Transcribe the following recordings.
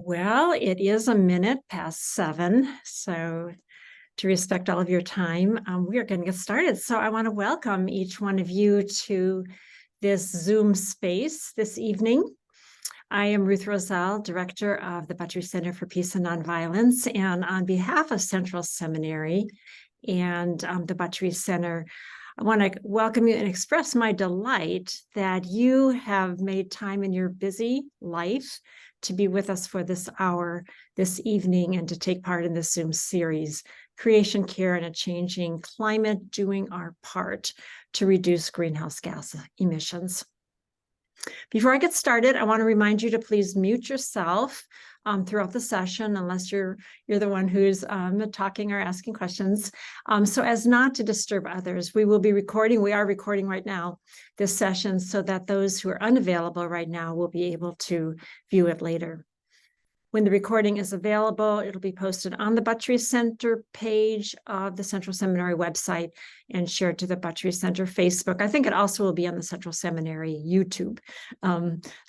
Well, it is a minute past 7, so to respect all of your time, we are going to get started. So I want to welcome each one of you to this Zoom space this evening. I am Ruth Roselle, Director of the Buttrey Center for Peace and Nonviolence, and on behalf of Central Seminary and the Buttrey Center, I want to welcome you and express my delight that you have made time in your busy life to be with us for this hour this evening and to take part in this Zoom series, Creation Care in a Changing Climate, Doing Our Part to Reduce Greenhouse Gas Emissions. Before I get started, I want to remind you to please mute yourself throughout the session, unless you're the one who's talking or asking questions, so as not to disturb others. We are recording right now this session so that those who are unavailable right now will be able to view it later. When the recording is available, it'll be posted on the Buttrey Center page of the Central Seminary website and shared to the Buttrey Center Facebook. I think it also will be on the Central Seminary YouTube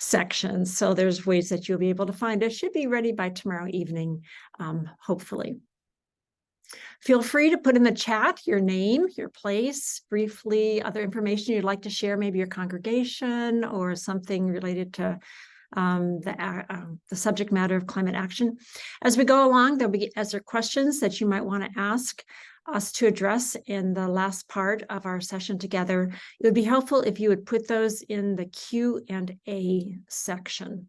section. So there's ways that you'll be able to find it. It should be ready by tomorrow evening, hopefully. Feel free to put in the chat your name, your place, briefly, other information you'd like to share, maybe your congregation or something related to the subject matter of climate action. As we go along, there'll be questions that you might want to ask us to address in the last part of our session together. It would be helpful if you would put those in the Q&A section.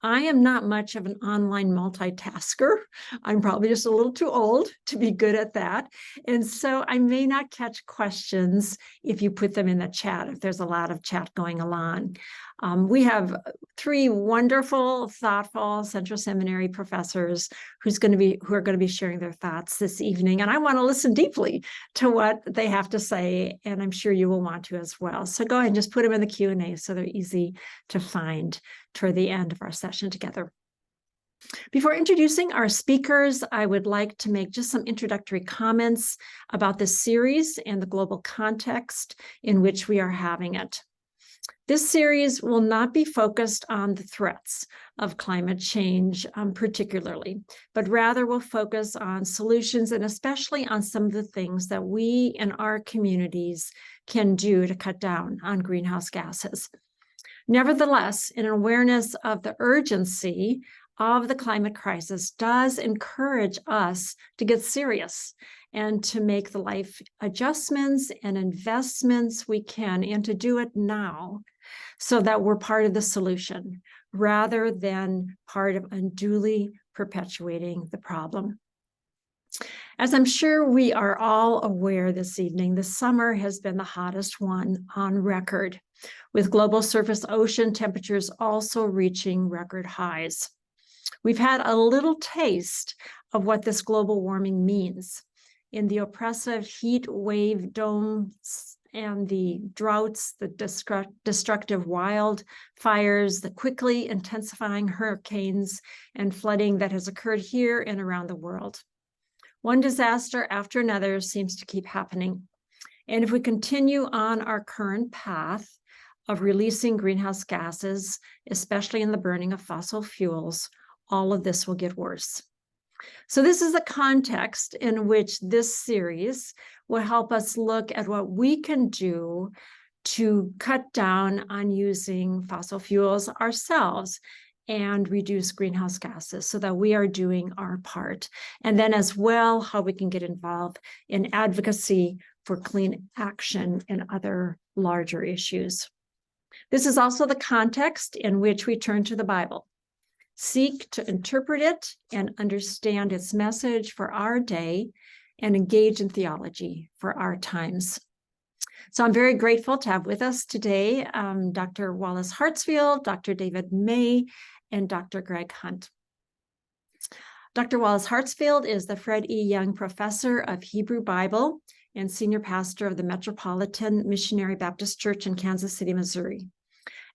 I am not much of an online multitasker. I'm probably just a little too old to be good at that. And so I may not catch questions if you put them in the chat, if there's a lot of chat going along. We have 3 wonderful, thoughtful Central Seminary professors who are going to be sharing their thoughts this evening. And I want to listen deeply to what they have to say, and I'm sure you will want to as well. So go ahead and just put them in the Q&A so they're easy to find toward the end of our session together. Before introducing our speakers, I would like to make just some introductory comments about this series and the global context in which we are having it. This series will not be focused on the threats of climate change particularly, but rather will focus on solutions and especially on some of the things that we in our communities can do to cut down on greenhouse gases. Nevertheless, an awareness of the urgency of the climate crisis does encourage us to get serious and to make the life adjustments and investments we can, and to do it now so that we're part of the solution rather than part of unduly perpetuating the problem. As I'm sure we are all aware this evening, the summer has been the hottest one on record, with global surface ocean temperatures also reaching record highs. We've had a little taste of what this global warming means in the oppressive heat wave domes and the droughts, the destructive wildfires, the quickly intensifying hurricanes and flooding that has occurred here and around the world. One disaster after another seems to keep happening. And if we continue on our current path of releasing greenhouse gases, especially in the burning of fossil fuels, all of this will get worse. So this is the context in which this series will help us look at what we can do to cut down on using fossil fuels ourselves and reduce greenhouse gases so that we are doing our part. And then as well, how we can get involved in advocacy for clean action and other larger issues. This is also the context in which we turn to the Bible, seek to interpret it and understand its message for our day, and engage in theology for our times. So I'm very grateful to have with us today Dr. Wallace Hartsfield, Dr. David May, and Dr. Greg Hunt. Dr. Wallace Hartsfield is the Fred E. Young Professor of Hebrew Bible and Senior Pastor of the Metropolitan Missionary Baptist Church in Kansas City, Missouri.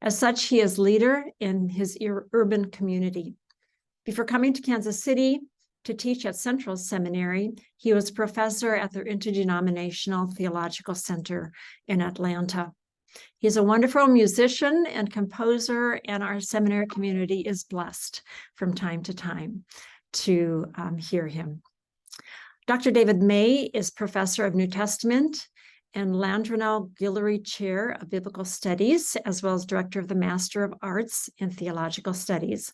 As such, he is leader in his urban community. Before coming to Kansas City to teach at Central Seminary, he was professor at the Interdenominational Theological Center in Atlanta. He's a wonderful musician and composer, and our seminary community is blessed from time to time to hear him. Dr. David May is professor of New Testament and Landrenau Guillory Chair of Biblical Studies, as well as director of the Master of Arts in Theological Studies.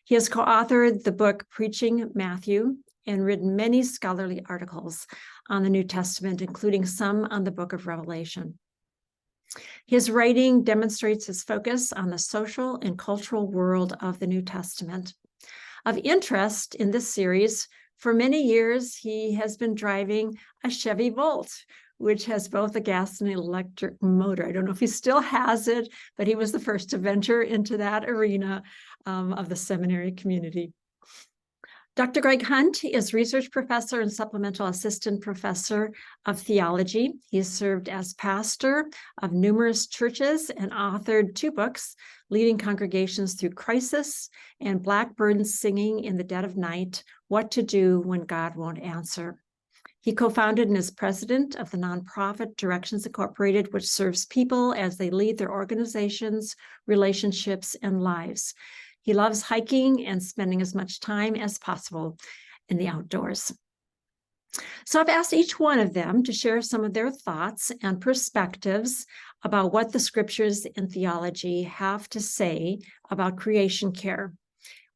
He has co-authored the book Preaching Matthew and written many scholarly articles on the New Testament, including some on the book of Revelation. His writing demonstrates his focus on the social and cultural world of the New Testament. Of interest in this series, for many years, he has been driving a Chevy Volt, which has both a gas and electric motor. I don't know if he still has it, but he was the first to venture into that arena of the seminary community. Dr. Greg Hunt is research professor and supplemental assistant professor of theology. He has served as pastor of numerous churches and authored 2 books, Leading Congregations Through Crisis and Blackbirds Singing in the Dead of Night, What to Do When God Won't Answer. He co-founded and is president of the nonprofit Directions Incorporated, which serves people as they lead their organizations, relationships, and lives. He loves hiking and spending as much time as possible in the outdoors. So I've asked each one of them to share some of their thoughts and perspectives about what the scriptures in theology have to say about creation care,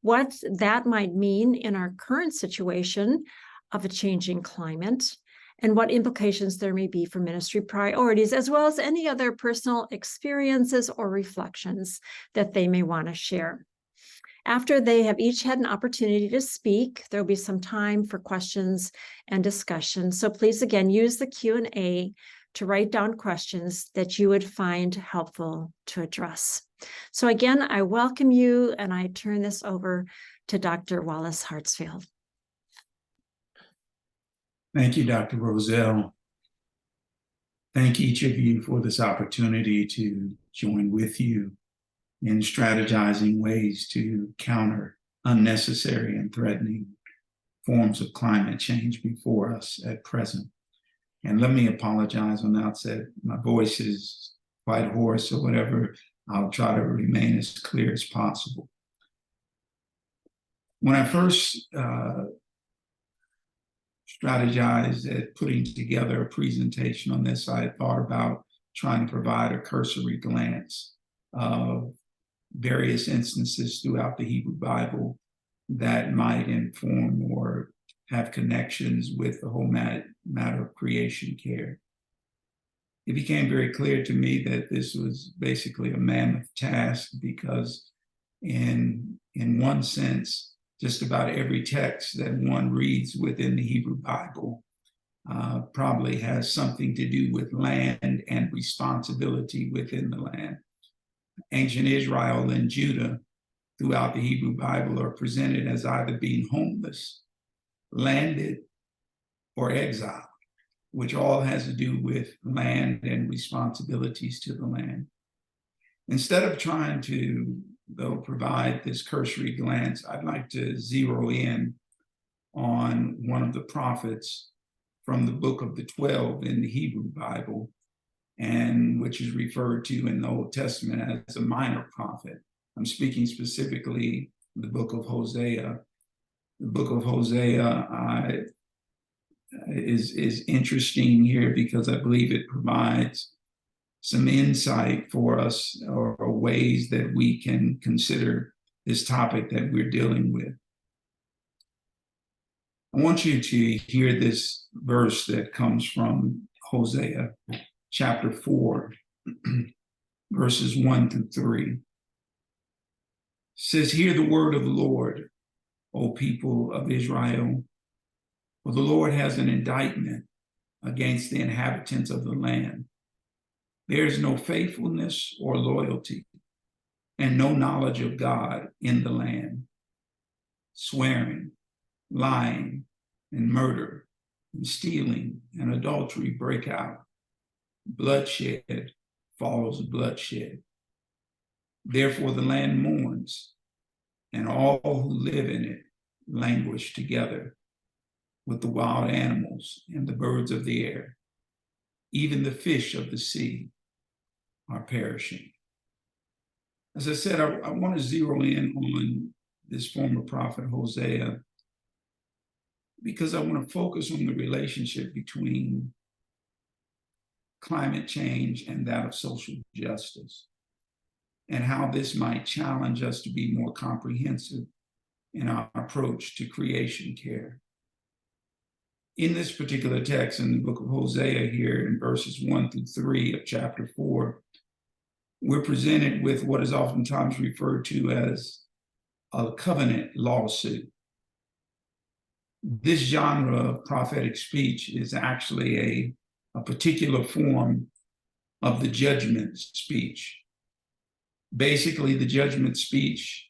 what that might mean in our current situation of a changing climate, and what implications there may be for ministry priorities, as well as any other personal experiences or reflections that they may want to share. After they have each had an opportunity to speak, there'll be some time for questions and discussion. So please, again, use the Q&A to write down questions that you would find helpful to address. So again, I welcome you, and I turn this over to Dr. Wallace Hartsfield. Thank you, Dr. Roselle. Thank each of you for this opportunity to join with you in strategizing ways to counter unnecessary and threatening forms of climate change before us at present. And let me apologize on the outset. My voice is quite hoarse or whatever. I'll try to remain as clear as possible. When I first strategized at putting together a presentation on this, I had thought about trying to provide a cursory glance of various instances throughout the Hebrew Bible that might inform or have connections with the whole matter of creation care. It became very clear to me that this was basically a mammoth task because in one sense, just about every text that one reads within the Hebrew Bible probably has something to do with land and responsibility within the land. Ancient Israel and Judah throughout the Hebrew Bible are presented as either being homeless, landed, or exiled, which all has to do with land and responsibilities to the land. Instead of trying to, though, provide this cursory glance, I'd like to zero in on one of the prophets from the book of the 12 in the Hebrew Bible, and which is referred to in the Old Testament as a minor prophet. I'm speaking specifically the book of Hosea. The book of Hosea is interesting here because I believe it provides some insight for us or ways that we can consider this topic that we're dealing with. I want you to hear this verse that comes from Hosea chapter 4, verses 1 through 3. It says, "Hear the word of the Lord, O people of Israel, for the Lord has an indictment against the inhabitants of the land. There is no faithfulness or loyalty, and no knowledge of God in the land. Swearing, lying, and murder, and stealing, and adultery break out. Bloodshed follows bloodshed. Therefore the land mourns, and all who live in it languish together with the wild animals and the birds of the air, even the fish of the sea, are perishing. As I said, I want to zero in on this former prophet Hosea because I want to focus on the relationship between climate change and that of social justice, and how this might challenge us to be more comprehensive in our approach to creation care. In this particular text in the book of Hosea here in verses 1-3 of chapter 4, we're presented with what is oftentimes referred to as a covenant lawsuit. This genre of prophetic speech is actually a particular form of the judgment speech. Basically, the judgment speech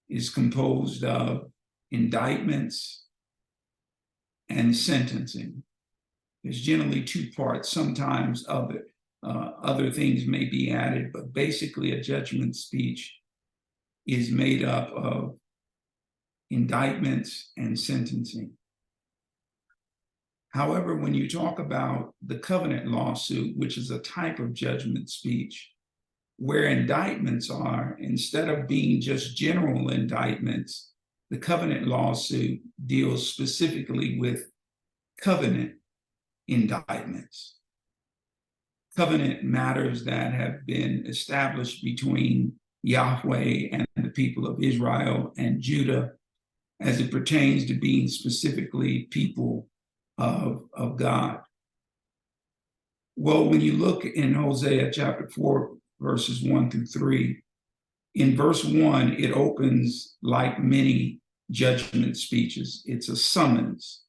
is composed of indictments and sentencing. There's generally two parts, sometimes of it. Other things may be added, but basically a judgment speech is made up of indictments and sentencing. However, when you talk about the covenant lawsuit, which is a type of judgment speech, where indictments are, instead of being just general indictments, the covenant lawsuit deals specifically with covenant indictments. Covenant matters that have been established between Yahweh and the people of Israel and Judah as it pertains to being specifically people of God. Well, when you look in Hosea chapter 4, verses 1-3, in verse 1, it opens like many judgment speeches. It's a summons.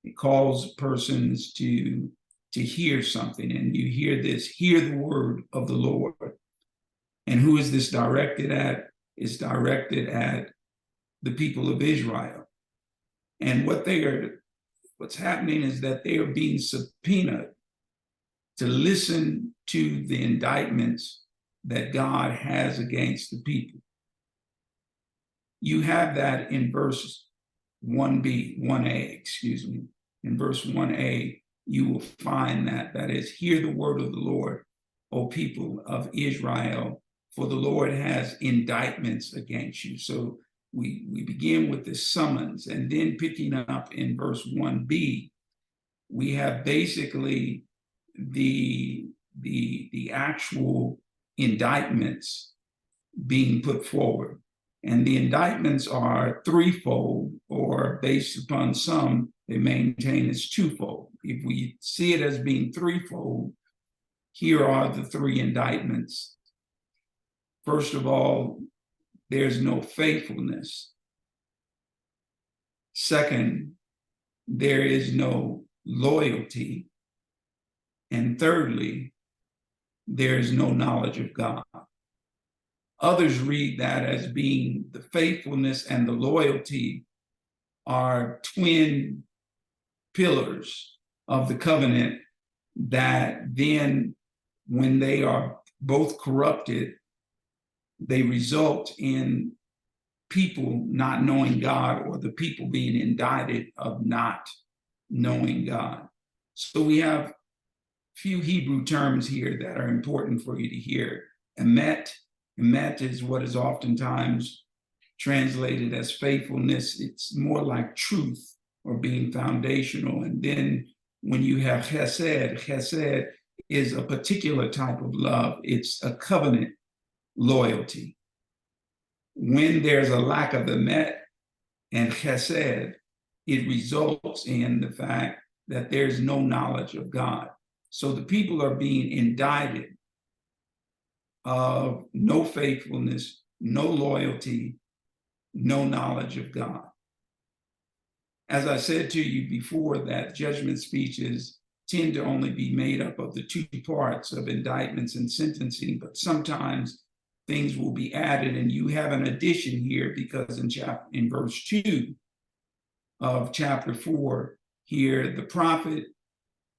It calls persons to hear something, and you hear this, hear the word of the Lord. And who is this directed at? It's directed at the people of Israel. And what's happening is that they are being subpoenaed to listen to the indictments that God has against the people. You have that in verse 1a. In verse 1a, you will find that is, hear the word of the Lord, O people of Israel, for the Lord has indictments against you. So we begin with this summons, and then picking up in verse 1b, we have basically the actual indictments being put forward. And the indictments are threefold, or based upon some, they maintain it's twofold. If we see it as being threefold, here are the three indictments. First of all, there's no faithfulness. Second, there is no loyalty. And thirdly, there is no knowledge of God. Others read that as being the faithfulness and the loyalty are twin pillars of the covenant that then, when they are both corrupted, they result in people not knowing God, or the people being indicted of not knowing God. So we have few Hebrew terms here that are important for you to hear. Emet is what is oftentimes translated as faithfulness. It's more like truth or being foundational. And then when you have chesed is a particular type of love. It's a covenant loyalty. When there's a lack of emet and chesed, it results in the fact that there's no knowledge of God. So the people are being indicted of no faithfulness, no loyalty, no knowledge of God. As I said to you before, that judgment speeches tend to only be made up of the two parts of indictments and sentencing, but sometimes things will be added, and you have an addition here because in verse 2 of chapter 4, here the prophet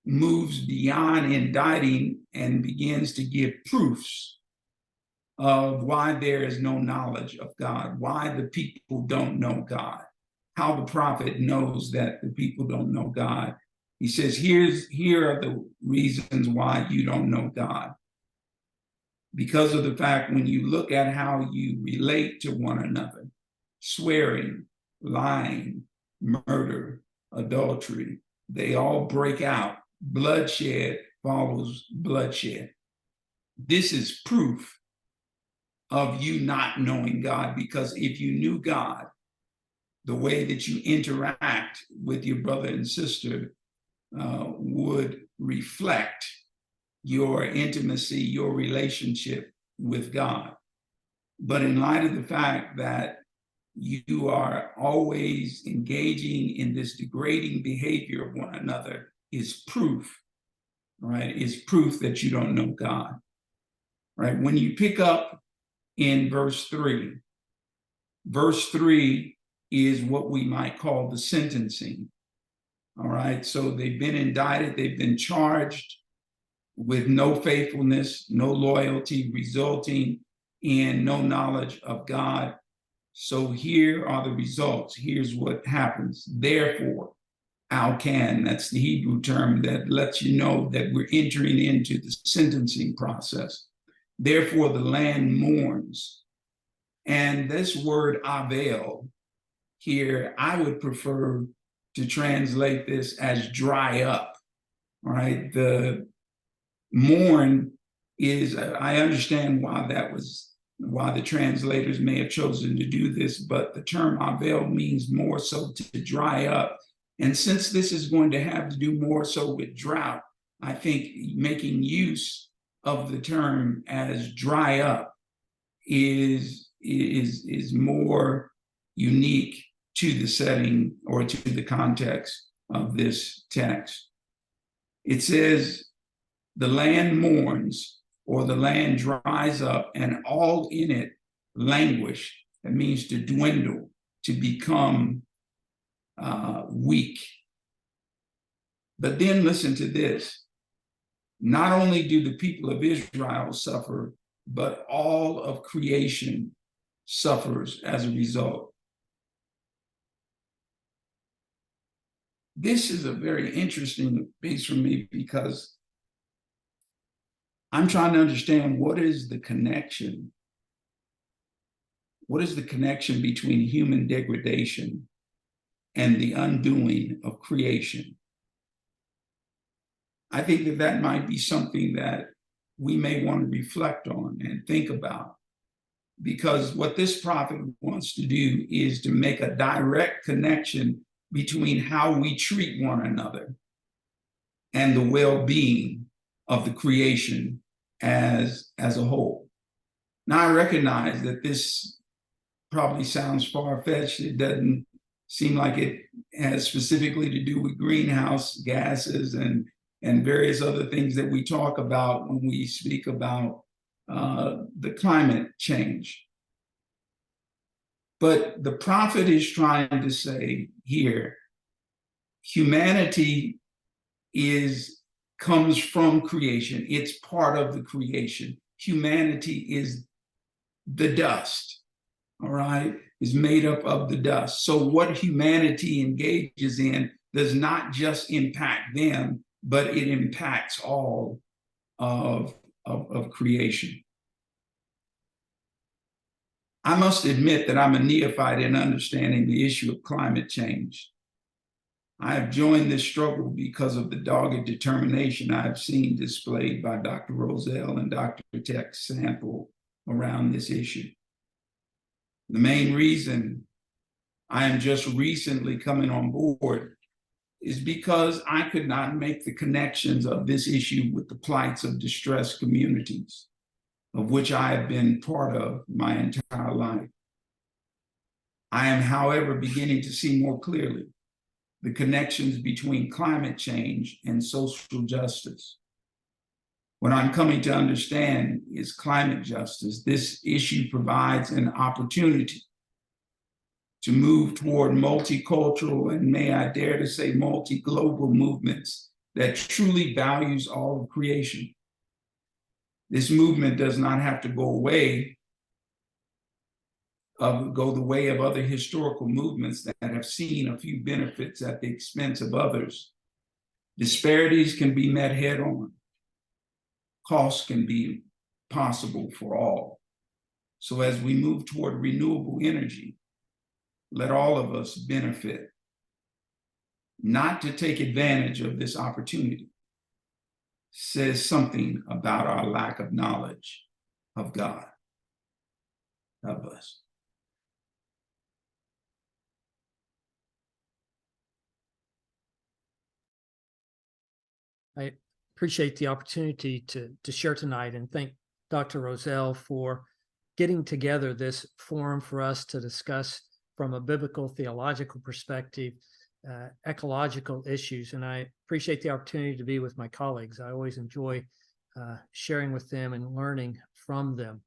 moves beyond indicting and begins to give proofs of why there is no knowledge of God, why the people don't know God, how the prophet knows that the people don't know God. He says, here are the reasons why you don't know God. because of the fact when you look at how you relate to one another, swearing, lying, murder, adultery, they all break out. Bloodshed follows bloodshed. This is proof of you not knowing God, because if you knew God, the way that you interact with your brother and sister would reflect your intimacy, your relationship with God. But in light of the fact that you are always engaging in this degrading behavior of one another is proof, right? Is proof that you don't know God, right? When you pick up in verse 3 is what we might call the sentencing, all right? So they've been indicted, they've been charged with no faithfulness, no loyalty, resulting in no knowledge of God. So here are the results. Here's what happens. Therefore, al-kan, that's the Hebrew term that lets you know that we're entering into the sentencing process. Therefore, the land mourns. And this word avel here, I would prefer to translate this as dry up, all right? The mourn is, I understand why the translators may have chosen to do this, but the term avel means more so to dry up. And since this is going to have to do more so with drought, I think making use of the term as dry up is more unique to the setting or to the context of this text. It says, the land mourns, or the land dries up, and all in it languish. That means to dwindle, to become weak. But then listen to this. Not only do the people of Israel suffer, but all of creation suffers as a result. This is a very interesting piece for me because I'm trying to understand what is the connection. What is the connection between human degradation and the undoing of creation? I think that might be something that we may want to reflect on and think about, because what this prophet wants to do is to make a direct connection between how we treat one another and the well-being of the creation as a whole. Now, I recognize that this probably sounds far-fetched. It doesn't seem like it has specifically to do with greenhouse gases and various other things that we talk about when we speak about the climate change. But the prophet is trying to say here, humanity comes from creation. It's part of the creation. Humanity is the dust, all right, is made up of the dust. So what humanity engages in does not just impact them, but it impacts all of creation. I must admit that I'm a neophyte in understanding the issue of climate change. I have joined this struggle because of the dogged determination I have seen displayed by Dr. Roselle and Dr. Tech Sample around this issue. The main reason I am just recently coming on board is because I could not make the connections of this issue with the plights of distressed communities, of which I have been part of my entire life. I am, however, beginning to see more clearly the connections between climate change and social justice. What I'm coming to understand is climate justice. This issue provides an opportunity to move toward multicultural and, may I dare to say, multi-global movements that truly values all of creation. This movement does not have to go the way of other historical movements that have seen a few benefits at the expense of others. Disparities can be met head on. Costs can be possible for all. So as we move toward renewable energy, let all of us benefit, not to take advantage of this opportunity, says something about our lack of knowledge of God. God bless. I appreciate the opportunity to share tonight, and thank Dr. Roselle for getting together this forum for us to discuss from a biblical theological perspective ecological issues. And I appreciate the opportunity to be with my colleagues. I always enjoy sharing with them and learning from them.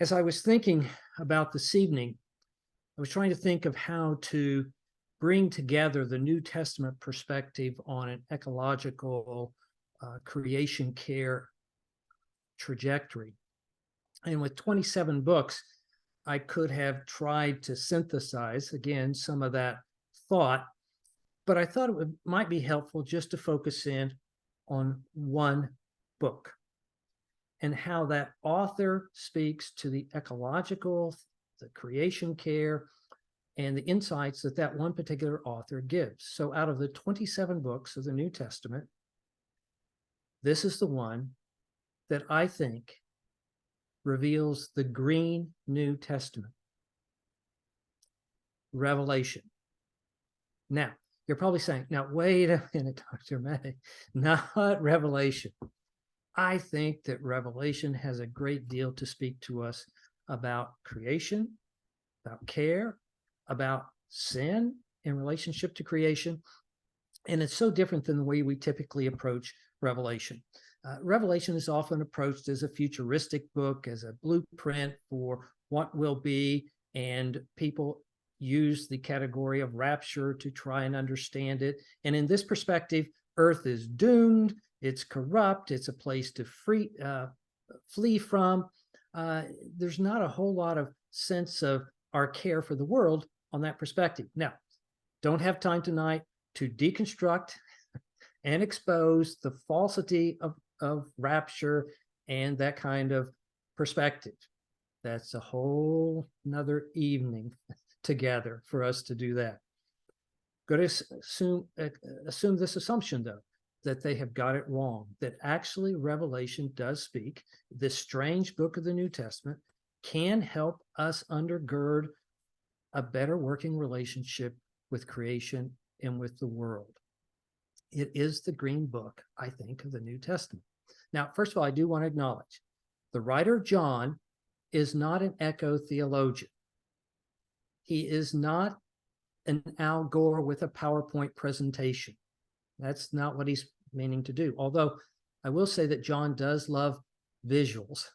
As I was thinking about this evening, I was trying to think of how to bring together the New Testament perspective on an ecological creation care trajectory. And with 27 books, I could have tried to synthesize, again, some of that thought, but I thought might be helpful just to focus in on one book and how that author speaks to the ecological, the creation care, and the insights that that one particular author gives. So out of the 27 books of the New Testament, this is the one that I think reveals the green New Testament, Revelation. Now, you're probably saying, now, wait a minute, Dr. May, not Revelation. I think that Revelation has a great deal to speak to us about creation, about care, about sin in relationship to creation. And it's so different than the way we typically approach Revelation. Revelation is often approached as a futuristic book, as a blueprint for what will be, and people use the category of rapture to try and understand it. And in this perspective, Earth is doomed, it's corrupt, it's a place to flee from. There's not a whole lot of sense of our care for the world on that perspective. Now, don't have time tonight to deconstruct and expose the falsity of rapture and that kind of perspective. That's a whole nother evening together for us to do that. Going to assume this assumption, though, that they have got it wrong, that actually Revelation does speak. This strange book of the New Testament can help us undergird a better working relationship with creation and with the world. It is the green book, I think, of the New Testament. Now, first of all, I do want to acknowledge the writer John is not an eco-theologian. He is not an Al Gore with a PowerPoint presentation. That's not what he's meaning to do. Although I will say that John does love visuals.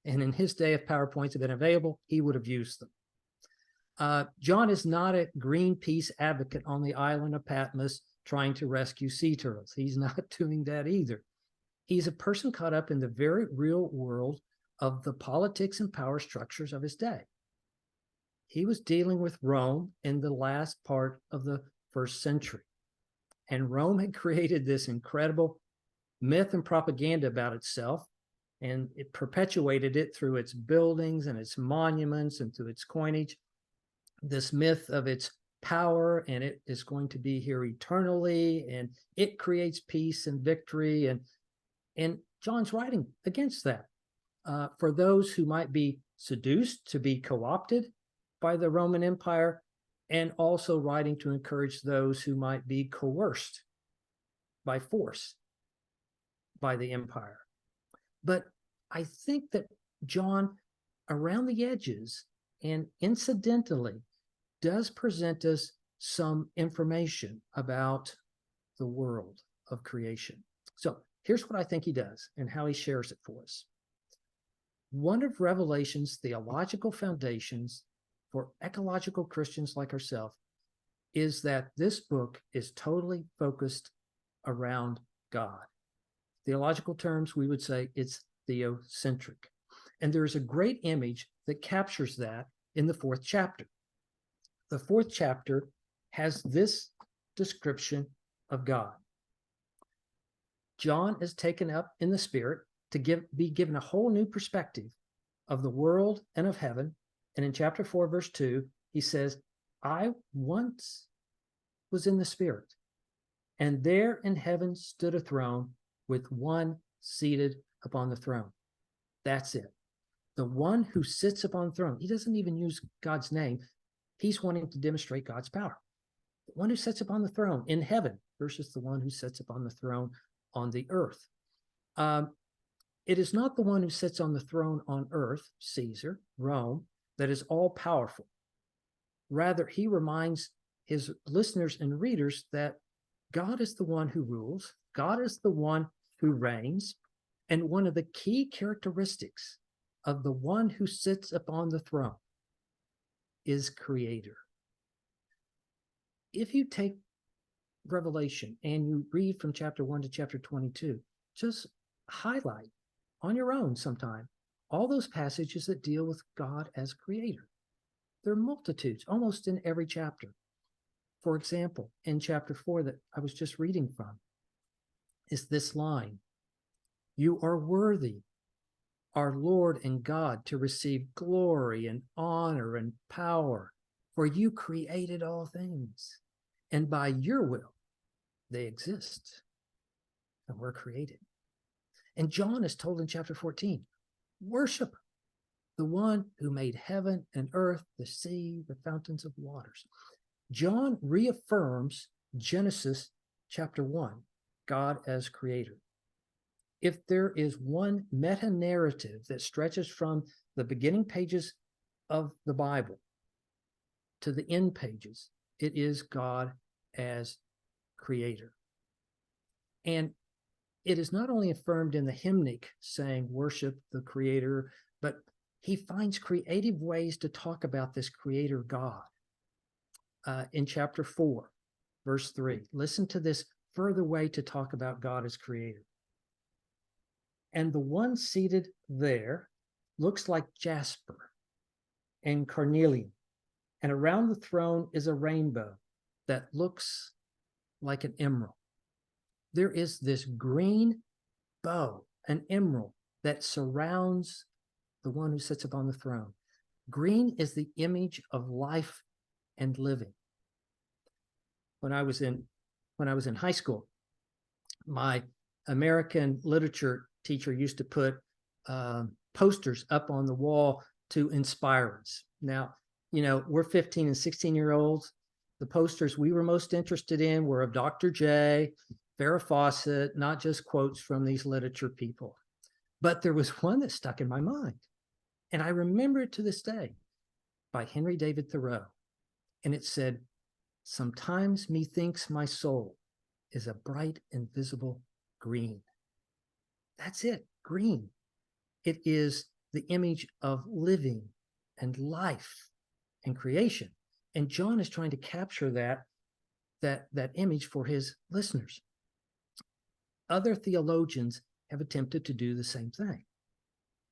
And in his day, if PowerPoints had been available, he would have used them. John is not a Greenpeace advocate on the island of Patmos trying to rescue sea turtles. He's not doing that either. He's a person caught up in the very real world of the politics and power structures of his day. He was dealing with Rome in the last part of the first century. And Rome had created this incredible myth and propaganda about itself, and it perpetuated it through its buildings and its monuments and through its coinage. This myth of its power, and it is going to be here eternally, and it creates peace and victory. And John's writing against that. For those who might be seduced to be co-opted by the Roman Empire, and also writing to encourage those who might be coerced by force by the empire. But I think that John, around the edges and incidentally, does present us some information about the world of creation. So here's what I think he does and how he shares it for us. One of Revelation's theological foundations for ecological Christians like ourselves is that this book is totally focused around God. Theological terms, we would say it's theocentric. And there's a great image that captures that in the 4th chapter. The 4th chapter has this description of God. John is taken up in the Spirit to be given a whole new perspective of the world and of heaven. And in chapter 4, verse 2, he says, I once was in the Spirit, and there in heaven stood a throne with one seated upon the throne. That's it. The one who sits upon the throne. He doesn't even use God's name. He's wanting to demonstrate God's power. The one who sits upon the throne in heaven versus the one who sits upon the throne on the earth. It is not the one who sits on the throne on earth, Caesar, Rome, that is all powerful. Rather, he reminds his listeners and readers that God is the one who rules. God is the one who reigns. And one of the key characteristics of the one who sits upon the throne is creator. If you take Revelation and you read from chapter 1 to chapter 22, just highlight on your own sometime all those passages that deal with God as creator. There are multitudes, almost in every chapter. For example, in chapter 4 that I was just reading from, is this line, you are worthy, our Lord and God, to receive glory and honor and power, for you created all things, and by your will they exist and were created. And John is told in chapter 14, worship the one who made heaven and earth, the sea, the fountains of waters. John reaffirms Genesis chapter 1, God as creator. If there is one meta-narrative that stretches from the beginning pages of the Bible to the end pages, it is God as creator. And it is not only affirmed in the hymnic saying worship the creator, but he finds creative ways to talk about this creator God. In chapter 4, verse 3, listen to this further way to talk about God as creator. And the one seated there looks like jasper and carnelian, and around the throne is a rainbow that looks like an emerald. There is this green bow, an emerald, that surrounds the one who sits upon the throne. Green is the image of life and living. When I was in high school, my American literature teacher used to put posters up on the wall to inspire us. Now, we're 15 and 16-year-olds. The posters we were most interested in were of Dr. J, Farrah Fawcett, not just quotes from these literature people. But there was one that stuck in my mind, and I remember it to this day, by Henry David Thoreau. And it said, sometimes methinks my soul is a bright invisible green. That's it, green. It is the image of living and life and creation. And John is trying to capture that image for his listeners. Other theologians have attempted to do the same thing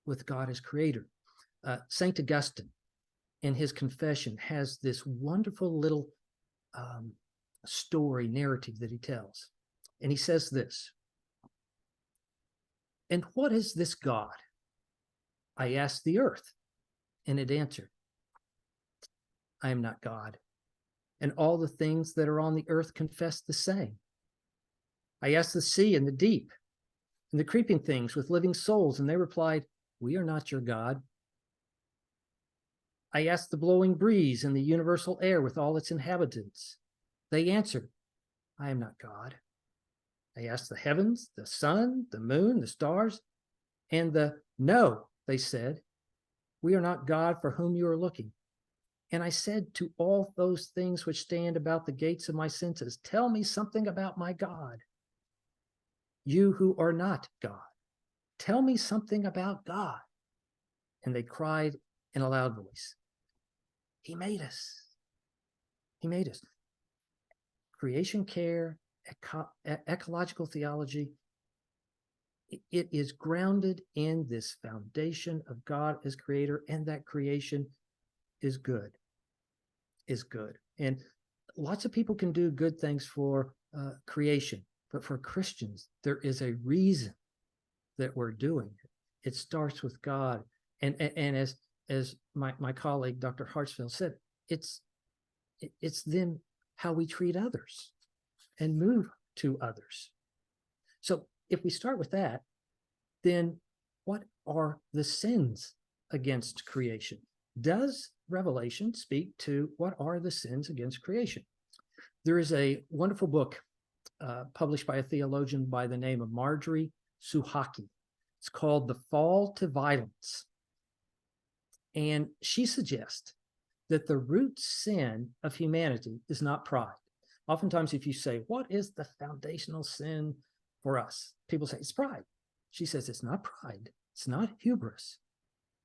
with God as creator. St. Augustine, in his Confession, has this wonderful little story narrative that he tells. And he says this, and what is this God? I asked the earth, and it answered, I am not God, and all the things that are on the earth confess the same. I asked the sea and the deep, and the creeping things with living souls, and they replied, we are not your God. I asked the blowing breeze and the universal air with all its inhabitants. They answered, I am not God. I asked the heavens, the sun, the moon, the stars, and no, they said, we are not God for whom you are looking. And I said to all those things which stand about the gates of my senses, tell me something about my God. You who are not God, tell me something about God. And they cried in a loud voice, He made us. He made us. Creation care, ecological theology, it is grounded in this foundation of God as creator, and that creation is good. And lots of people can do good things for creation, but for Christians, there is a reason that we're doing it. It starts with God. And as my colleague, Dr. Hartsfield said, it's then how we treat others and move to others. So if we start with that, then what are the sins against creation? Does Revelation speak to what are the sins against creation? There is a wonderful book published by a theologian by the name of Marjorie Suhaki. It's called The Fall to Violence. And she suggests that the root sin of humanity is not pride. Oftentimes, if you say, what is the foundational sin for us? People say, it's pride. She says, it's not pride. It's not hubris.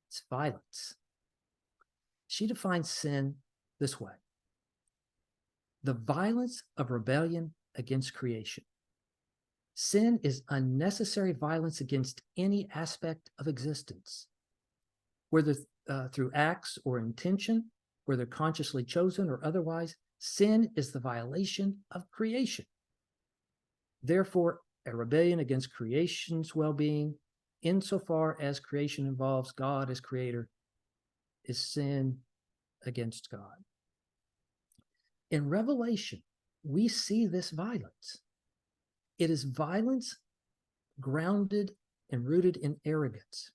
It's violence. She defines sin this way: the violence of rebellion against creation. Sin is unnecessary violence against any aspect of existence, whether through acts or intention, whether consciously chosen or otherwise. Sin is the violation of creation. Therefore, a rebellion against creation's well-being, insofar as creation involves God as creator, is sin against God. In Revelation, we see this violence. It is violence grounded and rooted in arrogance,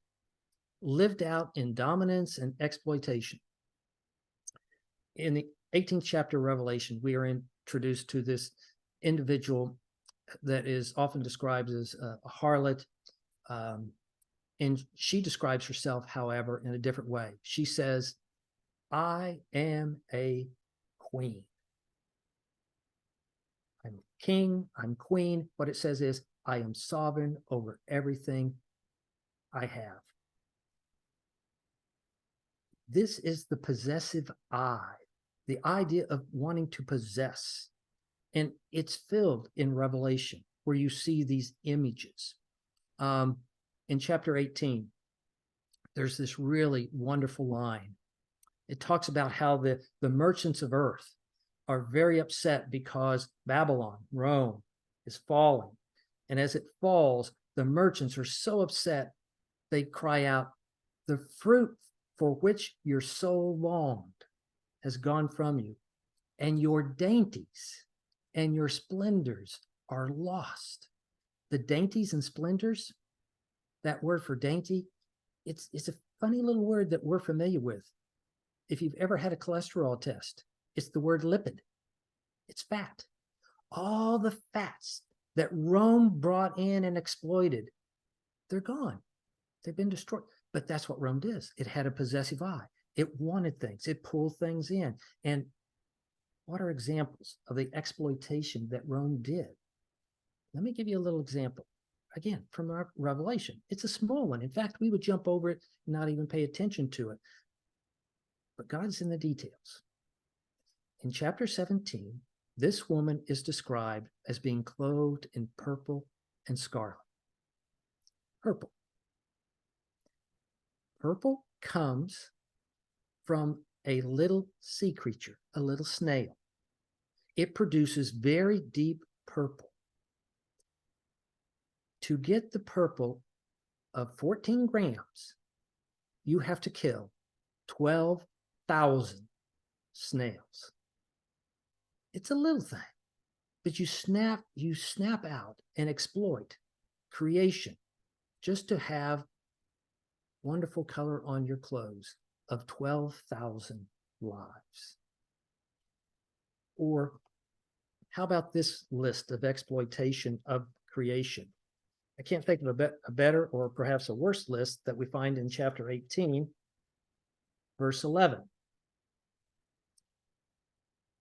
lived out in dominance and exploitation. In the 18th chapter of Revelation, we are introduced to this individual that is often described as a harlot. And she describes herself, however, in a different way. She says, I am a queen. I'm king, I'm queen. What it says is, I am sovereign over everything I have. This is the possessive I, the idea of wanting to possess. And it's filled in Revelation, where you see these images. In chapter 18, there's this really wonderful line. It talks about how the merchants of earth are very upset because Babylon, Rome, is falling. And as it falls, the merchants are so upset, they cry out, the fruit for which your soul longed has gone from you, and your dainties and your splendors are lost. The dainties and splendors, that word for dainty, it's a funny little word that we're familiar with. If you've ever had a cholesterol test, it's the word lipid. It's fat. All the fats that Rome brought in and exploited, they're gone. They've been destroyed. But that's what Rome does. It had a possessive eye. It wanted things. It pulled things in. And what are examples of the exploitation that Rome did? Let me give you a little example. Again, from Revelation. It's a small one. In fact, we would jump over it and not even pay attention to it. But God's in the details. In chapter 17, this woman is described as being clothed in purple and scarlet. Purple. Purple comes from a little sea creature, a little snail. It produces very deep purple. To get the purple of 14 grams, you have to kill 12,000 snails. It's a little thing, but you snap out and exploit creation just to have wonderful color on your clothes of 12,000 lives. Or how about this list of exploitation of creation? I can't think of a better or perhaps a worse list that we find in chapter 18, verse 11.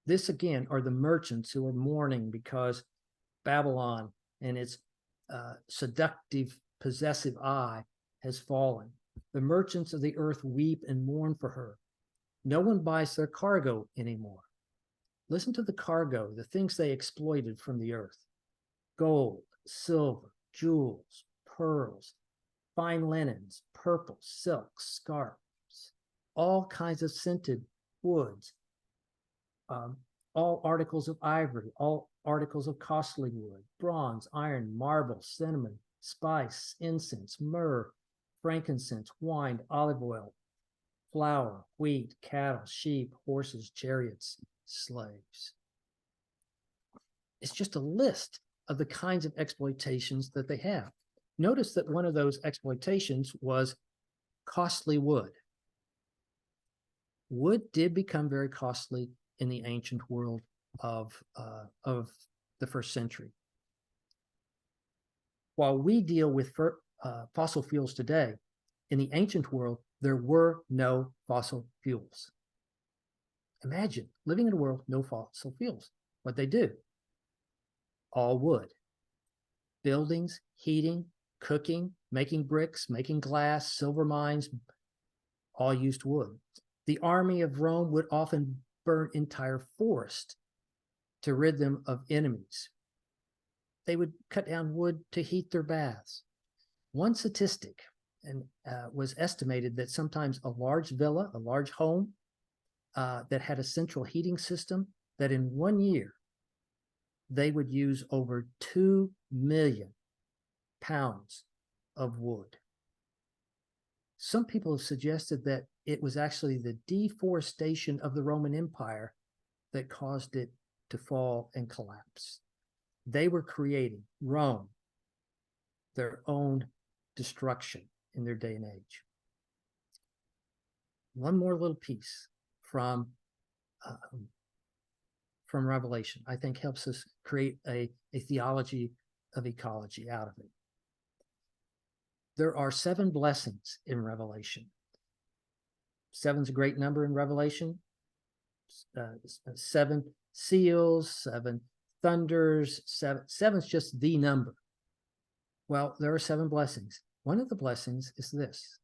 This again are the merchants who are mourning because Babylon and its seductive, possessive eye has fallen. The merchants of the earth weep and mourn for her. No one buys their cargo anymore. Listen to the cargo, the things they exploited from the earth: gold, silver, jewels, pearls, fine linens, purple, silks, scarves, all kinds of scented woods, all articles of ivory, all articles of costly wood, bronze, iron, marble, cinnamon, spice, incense, myrrh, frankincense, wine, olive oil, flour, wheat, cattle, sheep, horses, chariots, slaves. It's just a list of the kinds of exploitations that they have. Notice that one of those exploitations was costly wood. Wood did become very costly in the ancient world of the first century. While we deal with fossil fuels today, in the ancient world, there were no fossil fuels. Imagine living in a world, no fossil fuels. What they do? All wood. Buildings, heating, cooking, making bricks, making glass, silver mines, all used wood. The army of Rome would often burn entire forests to rid them of enemies. They would cut down wood to heat their baths. One statistic was estimated that sometimes a large villa, a large home that had a central heating system, that in 1 year, they would use over 2 million pounds of wood. Some people have suggested that it was actually the deforestation of the Roman Empire that caused it to fall and collapse. They were creating, Rome, their own destruction in their day and age. One more little piece from Revelation, I think, helps us create a theology of ecology out of it. There are 7 blessings in Revelation. 7's a great number in Revelation. 7 seals, 7 thunders, 7's just the number. Well, there are 7 blessings. One of the blessings is this: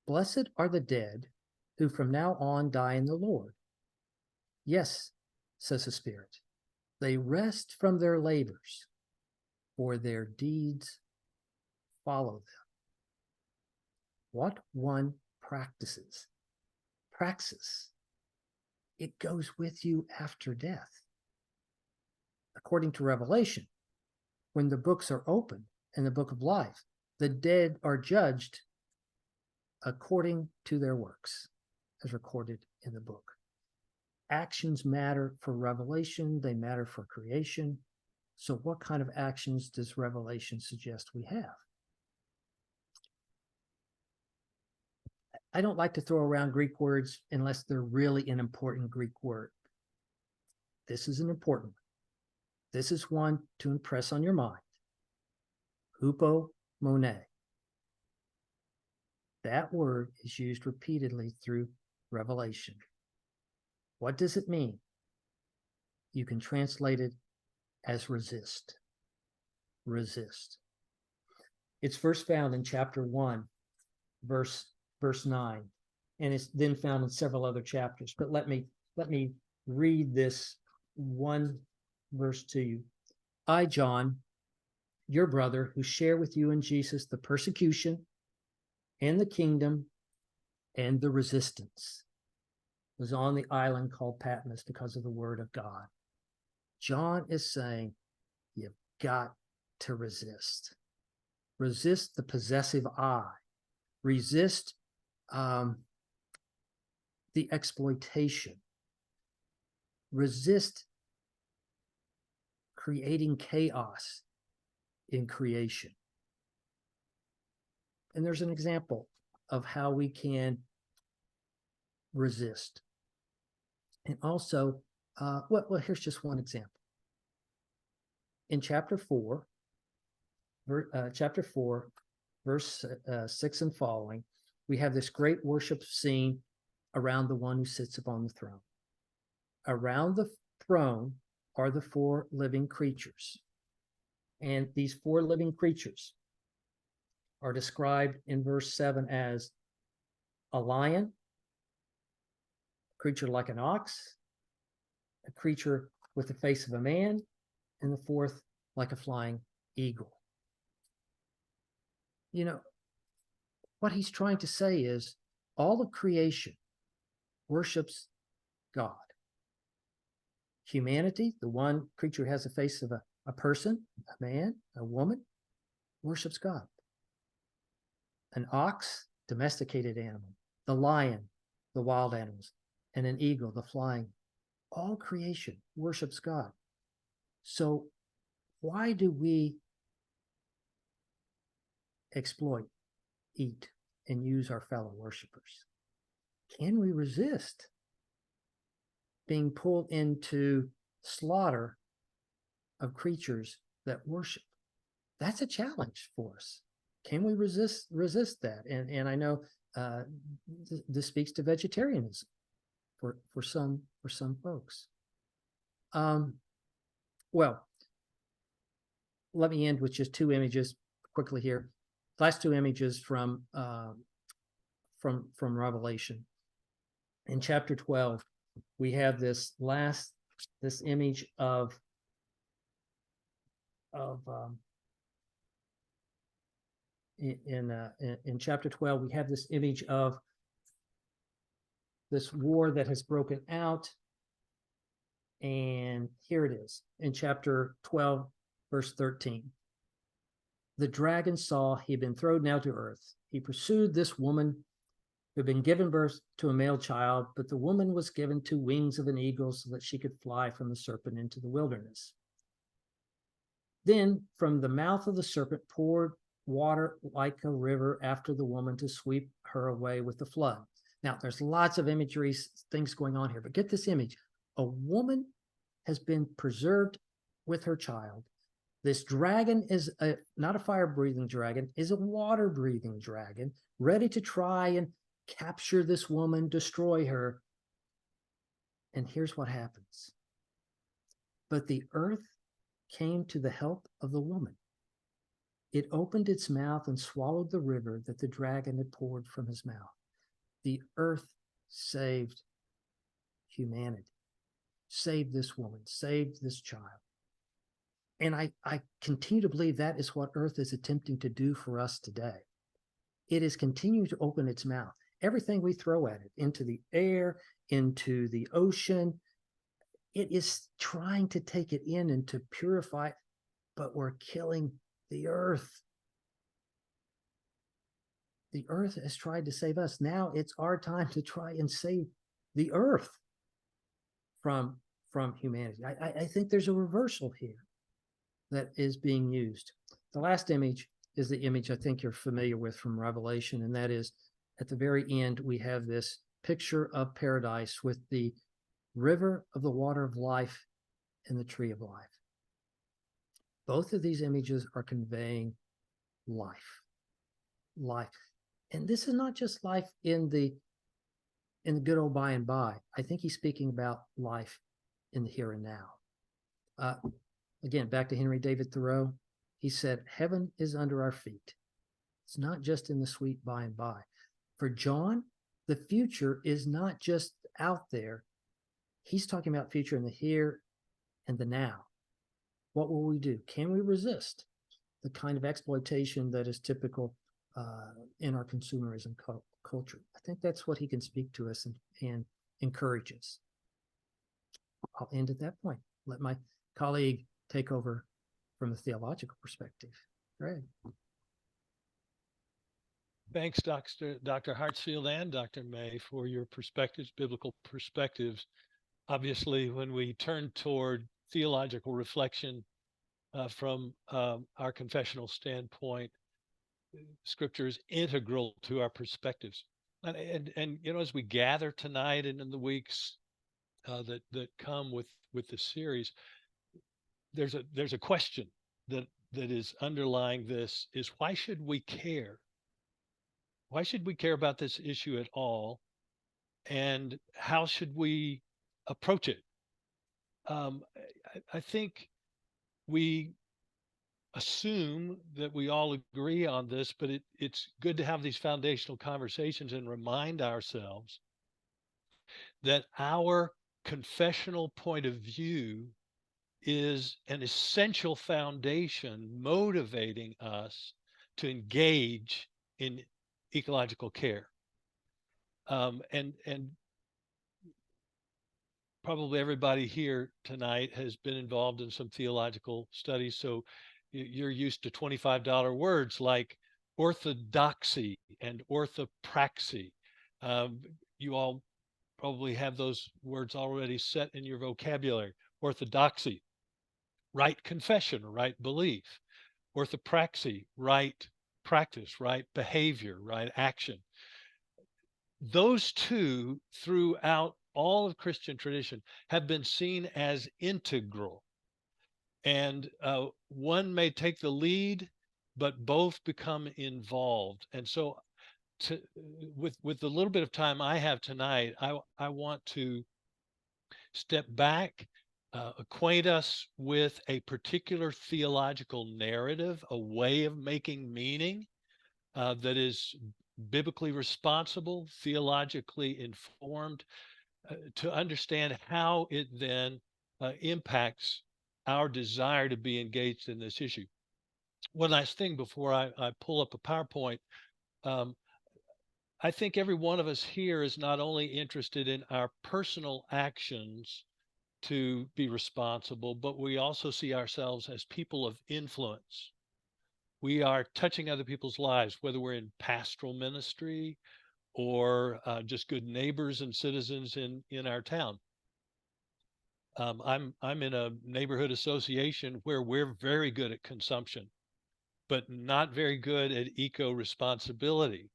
blessed are the dead who from now on die in the Lord. Yes, says the Spirit, they rest from their labors, for their deeds follow them. What one practices, praxis, it goes with you after death. According to Revelation, when the books are opened in the book of life, the dead are judged according to their works, as recorded in the book. Actions matter for Revelation, they matter for creation. So what kind of actions does Revelation suggest we have? I don't like to throw around Greek words unless they're really an important Greek word. This is an important one. This is one to impress on your mind. Hupomone. That word is used repeatedly through Revelation. What does it mean? You can translate it as resist. Resist. It's first found in chapter 1, verse 9, and it's then found in several other chapters. But let me read this one verse to you. I, John, your brother, who share with you in Jesus the persecution and the kingdom and the resistance, was on the island called Patmos because of the word of God. John is saying, you've got to resist. Resist the possessive I. Resist the exploitation. Resist creating chaos in creation. And there's an example of how we can resist. And also, well, here's just one example. In chapter 4, verse 6 and following, we have this great worship scene around the one who sits upon the throne. Around the throne are the 4 living creatures. And these 4 living creatures are described in verse 7 as a lion, a creature like an ox, a creature with the face of a man, and the 4th like a flying eagle. You know, what he's trying to say is all of creation worships God. Humanity, the one creature has the face of a person, a man, a woman, worships God. An ox, domesticated animal, the lion, the wild animals, and an eagle, the flying, all creation worships God. So why do we exploit, eat, and use our fellow worshipers? Can we resist being pulled into slaughter of creatures that worship? That's a challenge for us. Can we resist that? And I know this speaks to vegetarianism for some folks. Well, let me end with just two images quickly here. Last two images from Revelation. In chapter 12, we have this image of in chapter 12, we have this image of this war that has broken out. And here it is in chapter 12, verse 13. The dragon saw he had been thrown down to earth. He pursued this woman who had been given birth to a male child, but the woman was given 2 wings of an eagle so that she could fly from the serpent into the wilderness. Then from the mouth of the serpent poured water like a river after the woman to sweep her away with the flood. Now, there's lots of imagery, things going on here, but get this image. A woman has been preserved with her child. This dragon is not a fire-breathing dragon, is a water-breathing dragon, ready to try and capture this woman, destroy her. And here's what happens. But the earth came to the help of the woman. It opened its mouth and swallowed the river that the dragon had poured from his mouth. The earth saved humanity, saved this woman, saved this child. And I continue to believe that is what earth is attempting to do for us today. It is continuing to open its mouth. Everything we throw at it, into the air, into the ocean, it is trying to take it in and to purify it, but we're killing the earth. The earth has tried to save us. Now it's our time to try and save the earth from humanity. I think there's a reversal here that is being used. The last image is the image I think you're familiar with from Revelation, and that is at the very end, we have this picture of paradise with the river of the water of life and the tree of life. Both of these images are conveying life. And this is not just life in the good old by and by. I think he's speaking about life in the here and now. Again, back to Henry David Thoreau, he said, heaven is under our feet. It's not just in the sweet by and by. For John, the future is not just out there. He's talking about future in the here and the now. What will we do? Can we resist the kind of exploitation that is typical in our consumerism culture? I think that's what he can speak to us and encourage us. I'll end at that point. Let my colleague take over from the theological perspective. Greg. Thanks, Dr. Hartsfield and Dr. May, for your perspectives, biblical perspectives. Obviously, when we turn toward theological reflection from our confessional standpoint, Scripture is integral to our perspectives. And you know, as we gather tonight and in the weeks that come with this series, there's a question that is underlying this: is why should we care? Why should we care about this issue at all? And how should we approach it? I think we assume that we all agree on this, but it's good to have these foundational conversations and remind ourselves that our confessional point of view is an essential foundation motivating us to engage in ecological care. And probably everybody here tonight has been involved in some theological studies. So, you're used to $25 words like orthodoxy and orthopraxy. Um, you all probably have those words already set in your vocabulary. Orthodoxy, right confession, right belief. Orthopraxy, right practice, right behavior, right action. Those two throughout all of Christian tradition have been seen as integral. And one may take the lead, but both become involved. And so with the little bit of time I have tonight, I want to step back, acquaint us with a particular theological narrative, a way of making meaning that is biblically responsible, theologically informed, to understand how it then impacts our desire to be engaged in this issue. One last thing before I pull up a PowerPoint. Um, I think every one of us here is not only interested in our personal actions to be responsible, but we also see ourselves as people of influence. We are touching other people's lives, whether we're in pastoral ministry or just good neighbors and citizens in our town. I'm in a neighborhood association where we're very good at consumption, but not very good at eco responsibility.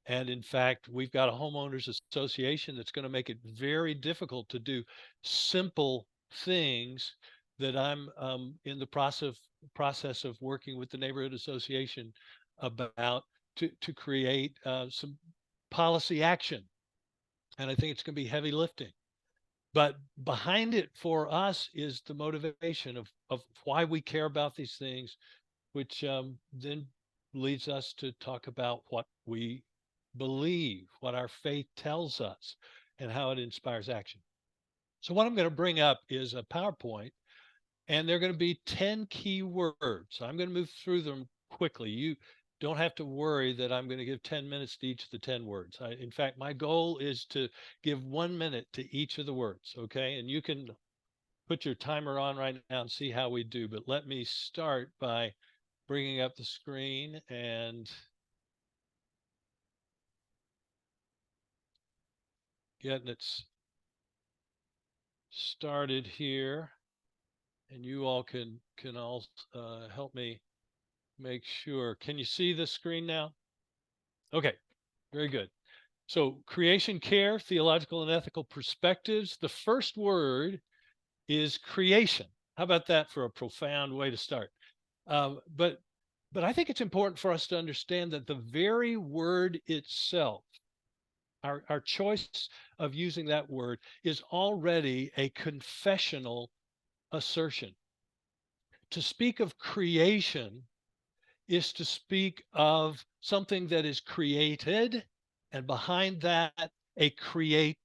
And in fact, we've got a homeowners association that's going to make it very difficult to do simple things that I'm in the process of working with the neighborhood association about to create some policy action. And I think it's going to be heavy lifting. But behind it for us is the motivation of why we care about these things, which then leads us to talk about what we believe, what our faith tells us, and how it inspires action. So what I'm going to bring up is a PowerPoint, and they're going to be 10 key words. I'm going to move through them quickly. You don't have to worry that I'm going to give 10 minutes to each of the 10 words. In fact, my goal is to give 1 minute to each of the words, okay? And you can put your timer on right now and see how we do. But let me start by bringing up the screen and getting it started here. And you all can all help me make sure. Can you see the screen now? Okay, very good. So creation care, theological and ethical perspectives. The first word is creation. How about that for a profound way to start? But I think it's important for us to understand that the very word itself, our choice of using that word, is already a confessional assertion. To speak of creation is to speak of something that is created, and behind that, a creator.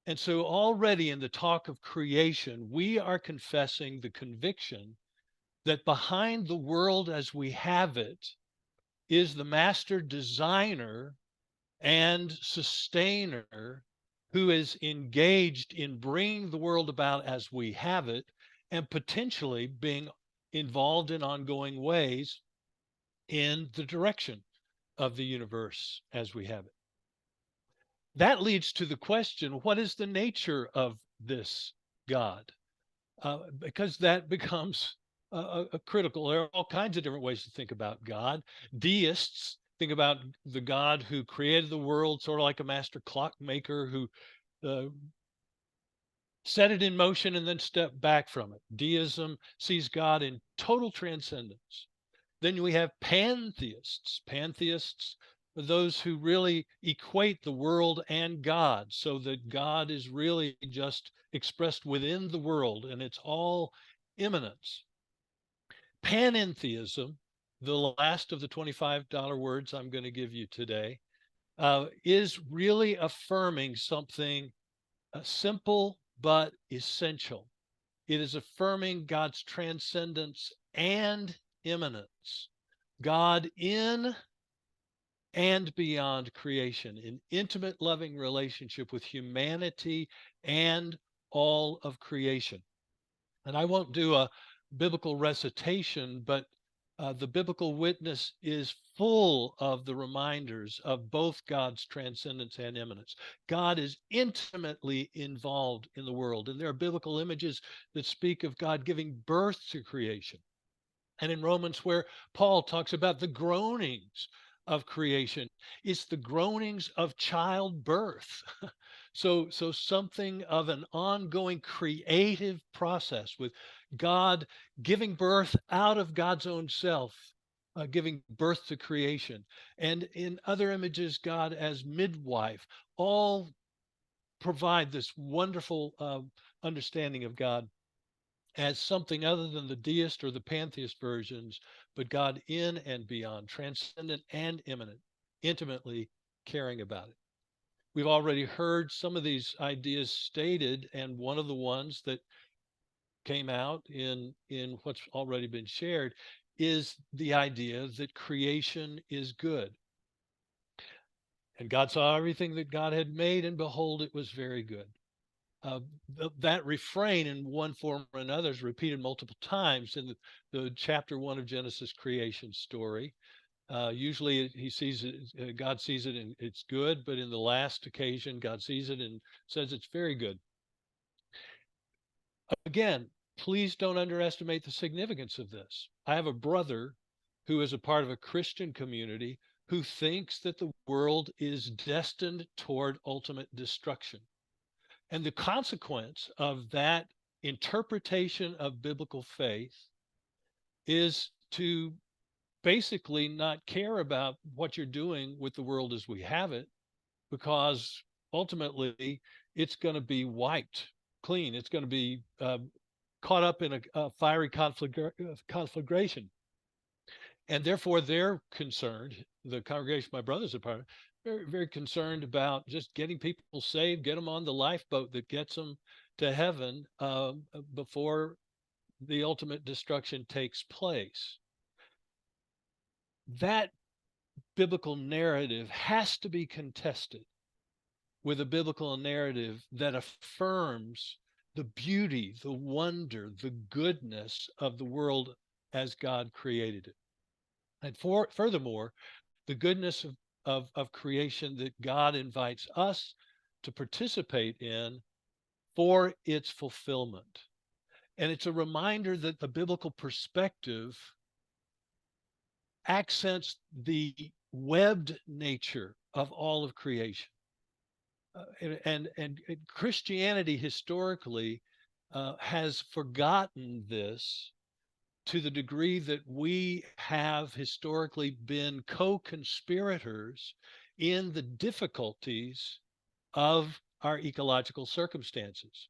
And so already in the talk of creation, we are confessing the conviction that behind the world as we have it is the master designer and sustainer who is engaged in bringing the world about as we have it, and potentially being involved in ongoing ways in the direction of the universe as we have it. That leads to the question, what is the nature of this God? Because that becomes a critical. There are all kinds of different ways to think about God. Deists think about the God who created the world, sort of like a master clockmaker who set it in motion and then stepped back from it. Deism sees God in total transcendence. Then we have pantheists. Pantheists are those who really equate the world and God, so that God is really just expressed within the world and it's all immanence. Panentheism, the last of the $25 words I'm going to give you today, is really affirming something simple but essential. It is affirming God's transcendence and immanence. God in and beyond creation, in intimate, loving relationship with humanity and all of creation. And I won't do a biblical recitation, but the biblical witness is full of the reminders of both God's transcendence and immanence. God is intimately involved in the world, and there are biblical images that speak of God giving birth to creation. And in Romans, where Paul talks about the groanings of creation, it's the groanings of childbirth. So something of an ongoing creative process with God giving birth out of God's own self, giving birth to creation. And in other images, God as midwife, all provide this wonderful understanding of God as something other than the deist or the pantheist versions, but God in and beyond, transcendent and immanent, intimately caring about it. We've already heard some of these ideas stated, and one of the ones that came out in what's already been shared is the idea that creation is good. And God saw everything that God had made, and behold, it was very good. That refrain in one form or another is repeated multiple times in the chapter 1 of Genesis creation story. Usually he sees it, God sees it and it's good, but in the last occasion, God sees it and says it's very good. Again, please don't underestimate the significance of this. I have a brother who is a part of a Christian community who thinks that the world is destined toward ultimate destruction. And the consequence of that interpretation of biblical faith is to basically not care about what you're doing with the world as we have it, because ultimately it's going to be wiped clean. It's going to be caught up in a fiery conflagration. And therefore they're concerned, the congregation my brother's a part of, very, very concerned about just getting people saved, get them on the lifeboat that gets them to heaven before the ultimate destruction takes place. That biblical narrative has to be contested with a biblical narrative that affirms the beauty, the wonder, the goodness of the world as God created it. And furthermore, the goodness of creation that God invites us to participate in for its fulfillment. And it's a reminder that the biblical perspective accents the webbed nature of all of creation. And Christianity historically has forgotten this to the degree that we have historically been co-conspirators in the difficulties of our ecological circumstances.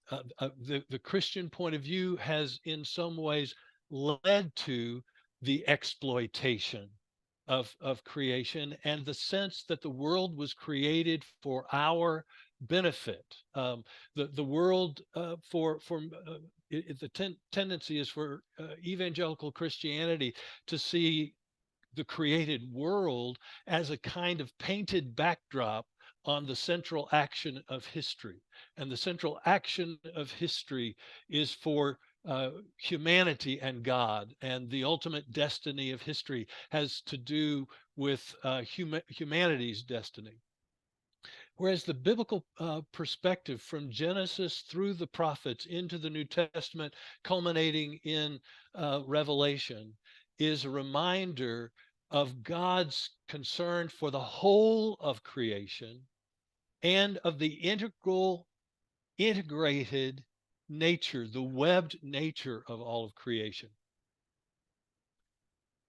The Christian point of view has in some ways led to the exploitation of creation and the sense that the world was created for our benefit. The world the tendency is for evangelical Christianity to see the created world as a kind of painted backdrop on the central action of history. And the central action of history is for humanity and God, and the ultimate destiny of history has to do with humanity's destiny. Whereas the biblical perspective from Genesis through the prophets into the New Testament, culminating in Revelation, is a reminder of God's concern for the whole of creation and of the integrated nature, the webbed nature of all of creation.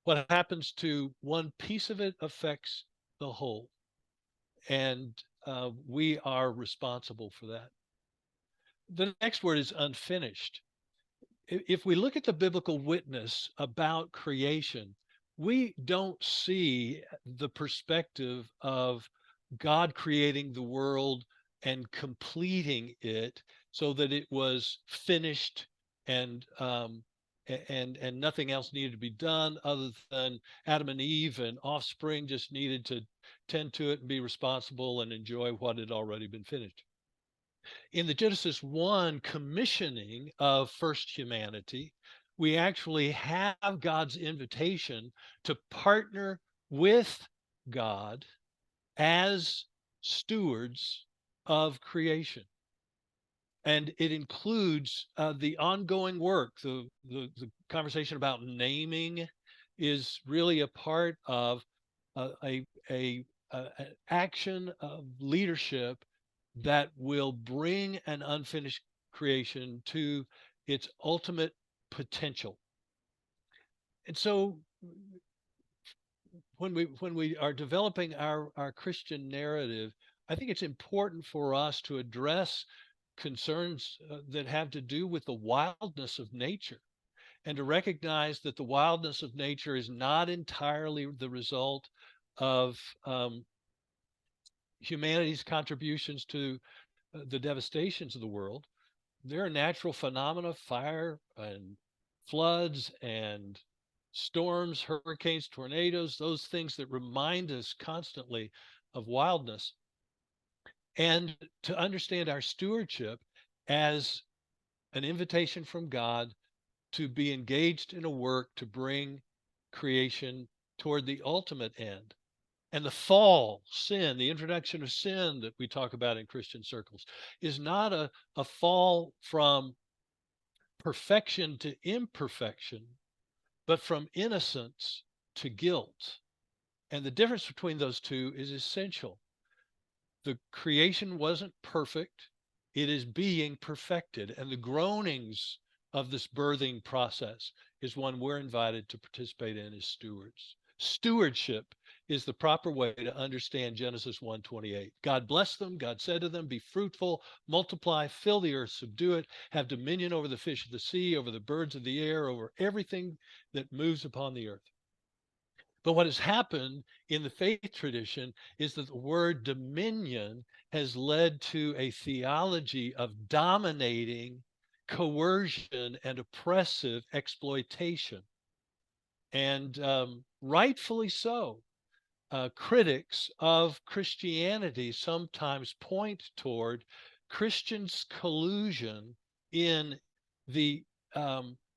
What happens to one piece of it affects the whole. And we are responsible for that. The next word is unfinished. If we look at the biblical witness about creation, we don't see the perspective of God creating the world and completing it so that it was finished and nothing else needed to be done other than Adam and Eve and offspring just needed to tend to it and be responsible and enjoy what had already been finished. In the Genesis 1 commissioning of first humanity, we actually have God's invitation to partner with God as stewards of creation. And it includes the ongoing work. The conversation about naming is really a part of an action of leadership that will bring an unfinished creation to its ultimate potential. And so when we are developing our Christian narrative, I think it's important for us to address concerns that have to do with the wildness of nature, and to recognize that the wildness of nature is not entirely the result of humanity's contributions to the devastations of the world. There are natural phenomena, fire and floods and storms, hurricanes, tornadoes, those things that remind us constantly of wildness. And to understand our stewardship as an invitation from God to be engaged in a work to bring creation toward the ultimate end. And the fall, sin, the introduction of sin that we talk about in Christian circles is not a fall from perfection to imperfection, but from innocence to guilt. And the difference between those two is essential. The creation wasn't perfect, it is being perfected. And the groanings of this birthing process is one we're invited to participate in as stewards. Stewardship is the proper way to understand Genesis 1:28. God blessed them. God said to them, be fruitful, multiply, fill the earth, subdue it, have dominion over the fish of the sea, over the birds of the air, over everything that moves upon the earth. But what has happened in the faith tradition is that the word dominion has led to a theology of dominating, coercion, and oppressive exploitation. And rightfully so. Critics of Christianity sometimes point toward Christians' collusion in the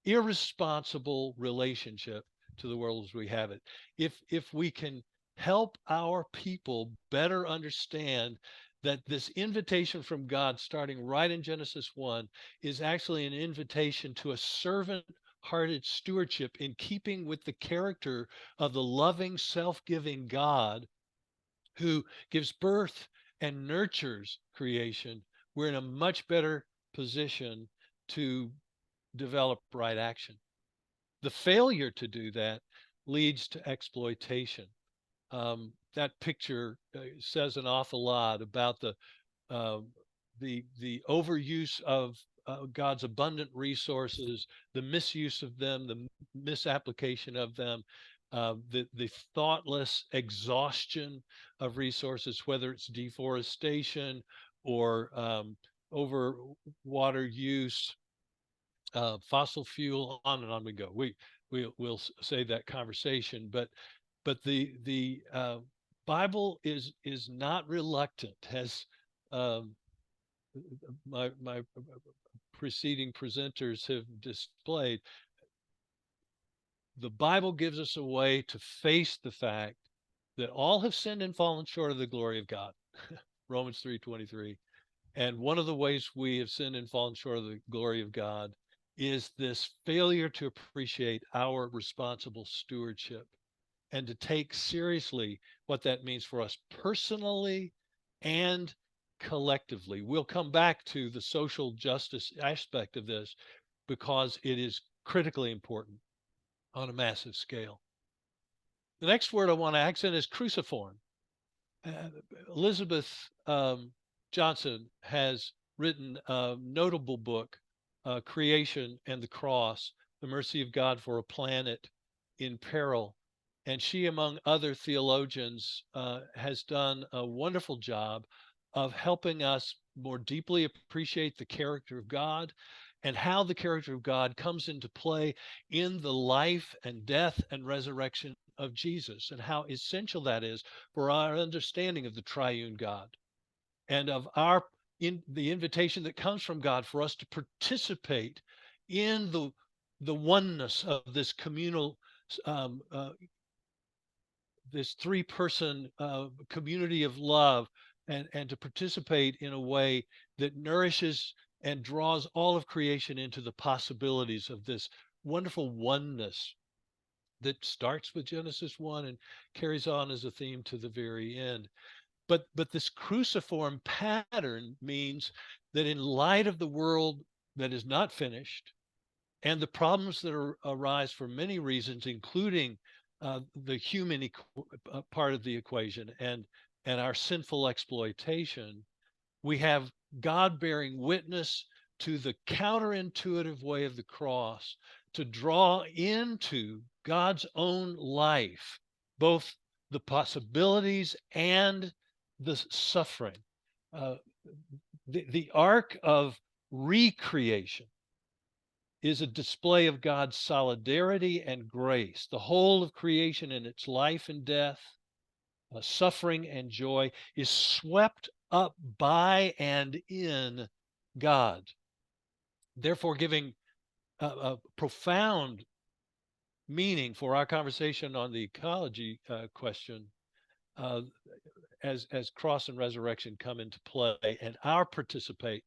irresponsible relationship to the world as we have it. If we can help our people better understand that this invitation from God, starting right in Genesis 1, is actually an invitation to a servant-hearted stewardship in keeping with the character of the loving, self-giving God who gives birth and nurtures creation, we're in a much better position to develop right action. The failure to do that leads to exploitation. That picture says an awful lot about the overuse of God's abundant resources, the misuse of them, the misapplication of them, the thoughtless exhaustion of resources, whether it's deforestation or over water use, fossil fuel, on and on we go. We'll save that conversation, but the Bible is not reluctant, as my preceding presenters have displayed. The Bible gives us a way to face the fact that all have sinned and fallen short of the glory of God. Romans 3:23. And one of the ways we have sinned and fallen short of the glory of God is this failure to appreciate our responsible stewardship and to take seriously what that means for us personally and collectively. We'll come back to the social justice aspect of this because it is critically important on a massive scale. The next word I want to accent is cruciform. Elizabeth Johnson has written a notable book, Creation and the Cross, The Mercy of God for a Planet in Peril. And she, among other theologians, has done a wonderful job of helping us more deeply appreciate the character of God and how the character of God comes into play in the life and death and resurrection of Jesus, and how essential that is for our understanding of the triune God and of our in the invitation that comes from God for us to participate in the oneness of this communal, um, uh, this three-person community of love, and to participate in a way that nourishes and draws all of creation into the possibilities of this wonderful oneness that starts with Genesis 1 and carries on as a theme to the very end. But this cruciform pattern means that in light of the world that is not finished and the problems that arise for many reasons, including the human part of the equation and our sinful exploitation, we have God bearing witness to the counterintuitive way of the cross to draw into God's own life both the possibilities and the suffering. Uh, the arc of recreation is a display of God's solidarity and grace. The whole of creation in its life and death, suffering and joy is swept up by and in God, therefore giving a profound meaning for our conversation on the ecology question uh, as cross and resurrection come into play, and our participation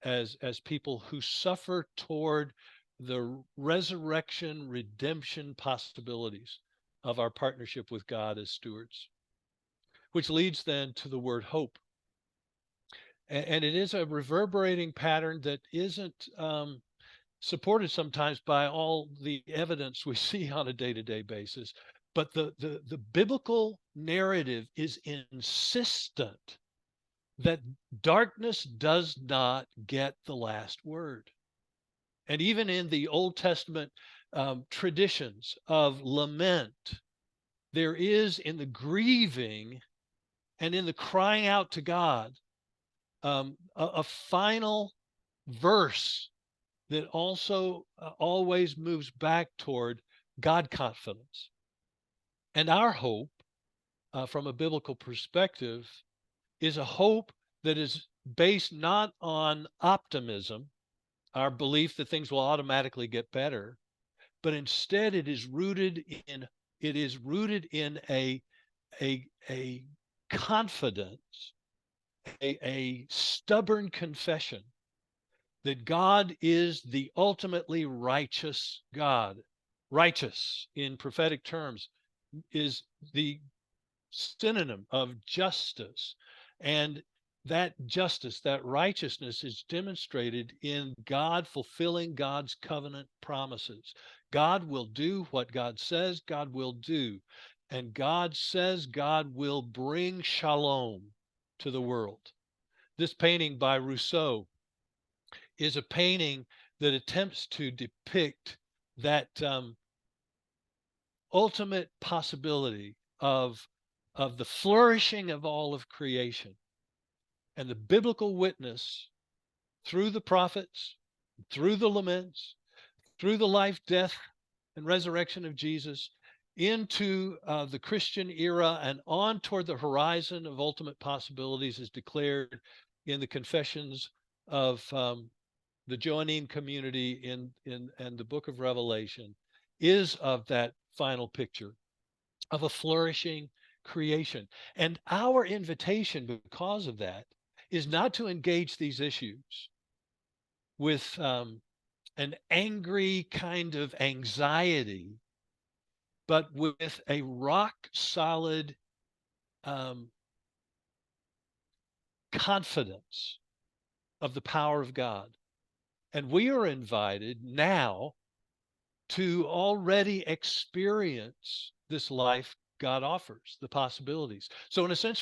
as people who suffer toward the resurrection redemption possibilities of our partnership with God as stewards, which leads then to the word hope. And it is a reverberating pattern that isn't supported sometimes by all the evidence we see on a day-to-day basis. But the biblical narrative is insistent that darkness does not get the last word. And even in the Old Testament traditions of lament, there is in the grieving and in the crying out to God a final verse that also always moves back toward God confidence. And our hope, from a biblical perspective, is a hope that is based not on optimism, our belief that things will automatically get better, but instead it is rooted in a confidence, a stubborn confession that God is the ultimately righteous God. Righteous in prophetic terms is the synonym of justice. And that justice, that righteousness is demonstrated in God fulfilling God's covenant promises. God will do what God says God will do. And God says God will bring shalom to the world. This painting by Rousseau is a painting that attempts to depict that ultimate possibility of the flourishing of all of creation, and the biblical witness through the prophets, through the laments, through the life, death, and resurrection of Jesus into the Christian era and on toward the horizon of ultimate possibilities is declared in the confessions of the Johannine community in the book of Revelation, is of that final picture of a flourishing creation. And our invitation, because of that, is not to engage these issues with an angry kind of anxiety, but with a rock solid confidence of the power of God. And we are invited now to already experience this life God offers, the possibilities. So in a sense,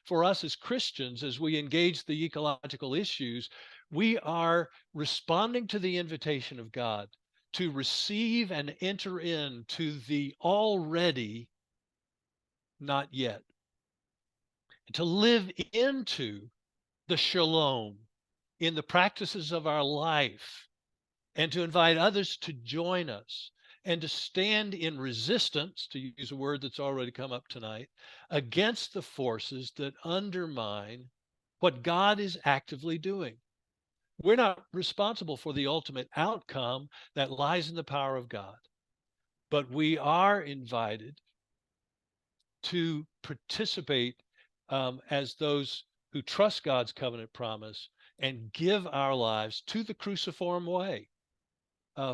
for us as Christians, as we engage the ecological issues, we are responding to the invitation of God to receive and enter into the already not yet, and to live into the shalom in the practices of our life, and to invite others to join us, and to stand in resistance, to use a word that's already come up tonight, against the forces that undermine what God is actively doing. We're not responsible for the ultimate outcome that lies in the power of God, but we are invited to participate as those who trust God's covenant promise and give our lives to the cruciform way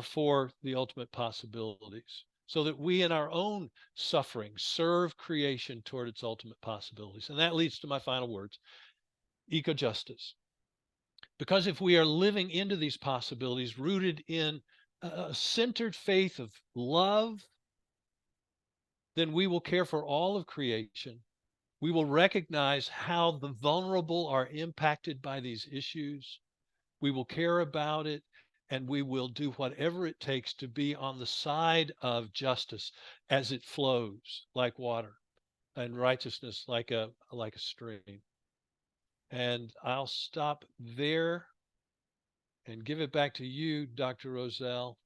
for the ultimate possibilities, so that we in our own suffering serve creation toward its ultimate possibilities. And that leads to my final words: eco-justice. Because if we are living into these possibilities rooted in a centered faith of love, then we will care for all of creation. We will recognize how the vulnerable are impacted by these issues. We will care about it, and we will do whatever it takes to be on the side of justice as it flows like water, and righteousness like a stream. And I'll stop there and give it back to you, Dr. Roselle.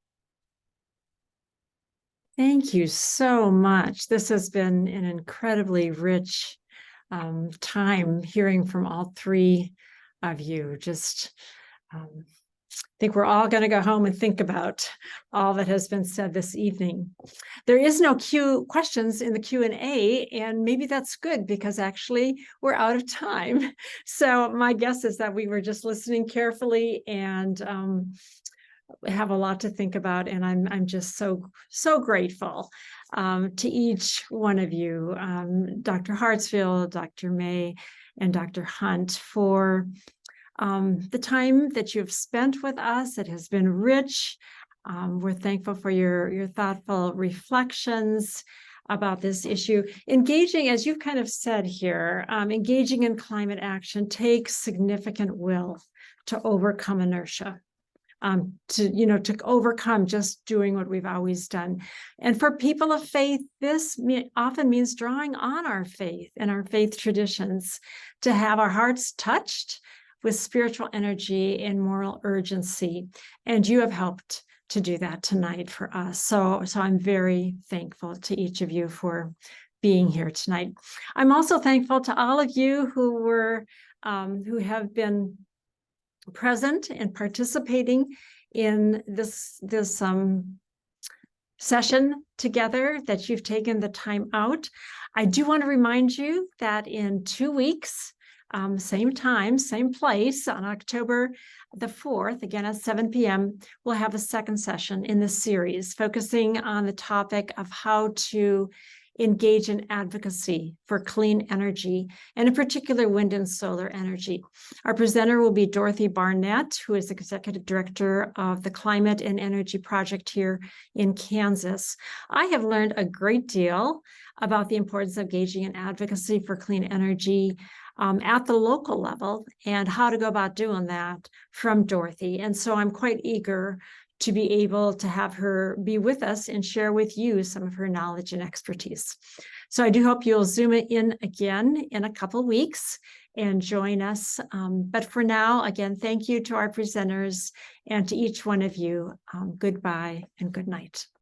Thank you so much. This has been an incredibly rich time hearing from all three of you. Just I think we're all going to go home and think about all that has been said this evening. There is no questions in the Q&A, and maybe that's good, because actually we're out of time. So my guess is that we were just listening carefully and have a lot to think about, and I'm just so grateful to each one of you, Dr. Hartsfield, Dr. May, and Dr. Hunt, for the time that you've spent with us. It has been rich. We're thankful for your thoughtful reflections about this issue. Engaging, as you've kind of said here, engaging in climate action takes significant will to overcome inertia. To overcome just doing what we've always done. And for people of faith, this often means drawing on our faith and our faith traditions to have our hearts touched with spiritual energy and moral urgency. And you have helped to do that tonight for us. So I'm very thankful to each of you for being here tonight. I'm also thankful to all of you who have been present and participating in this session together, that you've taken the time out. I do want to remind you that in 2 weeks, same time, same place, on October the 4th, again at 7 p.m., we'll have a second session in this series focusing on the topic of how to engage in advocacy for clean energy, and in particular wind and solar energy. Our presenter will be Dorothy Barnett, who is Executive Director of the Climate and Energy Project here in Kansas. I have learned a great deal about the importance of engaging in advocacy for clean energy at the local level, and how to go about doing that from Dorothy. And so I'm quite eager to be able to have her be with us and share with you some of her knowledge and expertise. So I do hope you'll Zoom it in again in a couple weeks and join us. But for now, again, thank you to our presenters, and to each one of you. Goodbye and good night.